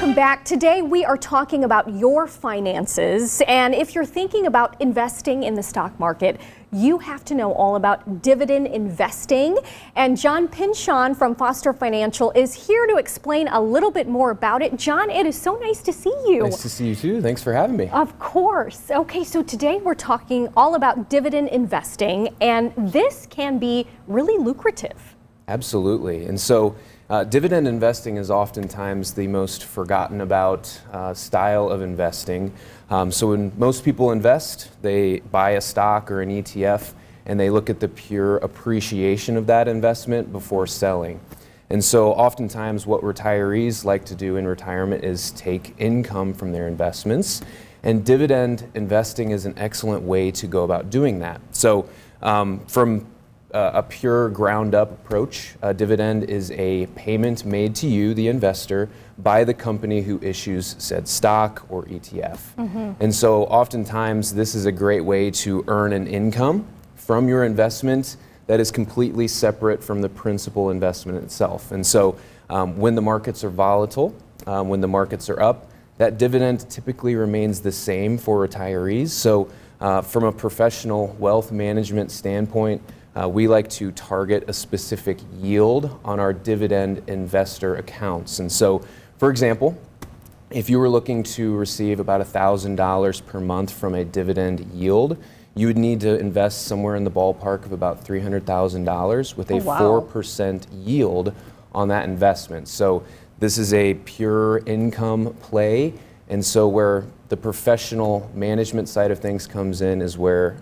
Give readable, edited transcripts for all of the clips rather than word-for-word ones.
Welcome back. Today we are talking about your finances, and if you're thinking about investing in the stock market, you have to know all about dividend investing. And John Pinchon from Foster Financial is here to explain a little bit more about it. John, it is so nice to see you. Nice to see you too. Thanks for having me. Of course. Okay, so today we're talking all about dividend investing, and this can be really lucrative. Absolutely. And so dividend investing is oftentimes the most forgotten about style of investing. So when most people invest, they buy a stock or an ETF and they look at the pure appreciation of that investment before selling. And so oftentimes what retirees like to do in retirement is take income from their investments. And dividend investing is an excellent way to go about doing that. So from a pure ground-up approach, a dividend is a payment made to you, the investor, by the company who issues said stock or ETF. And so oftentimes this is a great way to earn an income from your investment that is completely separate from the principal investment itself. And so when the markets are volatile, when the markets are up, that dividend typically remains the same for retirees. So from a professional wealth management standpoint, we like to target a specific yield on our dividend investor accounts. And so, for example, if you were looking to receive about $1,000 per month from a dividend yield, you would need to invest somewhere in the ballpark of about $300,000 with a 4% yield on that investment. So this is a pure income play. And so where the professional management side of things comes in is where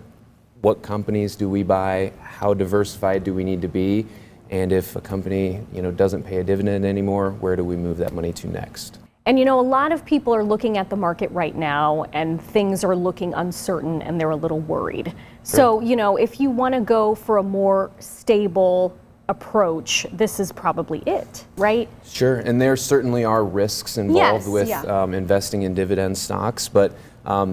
what companies do we buy, how diversified do we need to be, and if a company doesn't pay a dividend anymore, where do we move that money to next? And a lot of people are looking at the market right now and things are looking uncertain and they're a little worried. So, if you want to go for a more stable approach, this is probably it, right? Sure, and there certainly are risks involved with investing in dividend stocks, but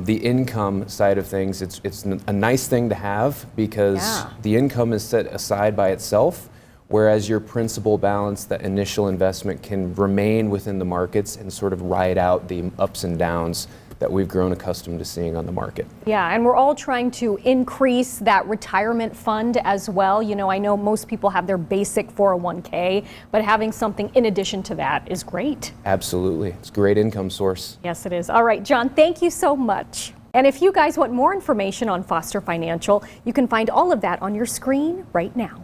the income side of things, it's a nice thing to have because the income is set aside by itself, whereas your principal balance, that initial investment, can remain within the markets and sort of ride out the ups and downs that we've grown accustomed to seeing on the market. Yeah, and we're all trying to increase that retirement fund as well. I know most people have their basic 401k, but having something in addition to that is great. Absolutely. It's a great income source. Yes, it is. All right, John, thank you so much. And if you guys want more information on Foster Financial, you can find all of that on your screen right now.